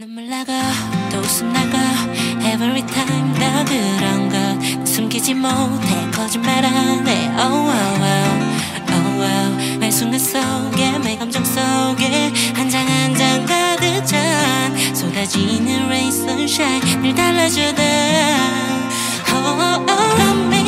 눈물 나가 또 웃음 나가 Every time 나 그런 것 숨기지 못해 거짓말하네 Oh oh oh oh oh 매 순간 속에 매 감정 속에 한 장 한 장 가득 찬 쏟아지는 rain sunshine 늘 달래주던 Oh oh oh Love me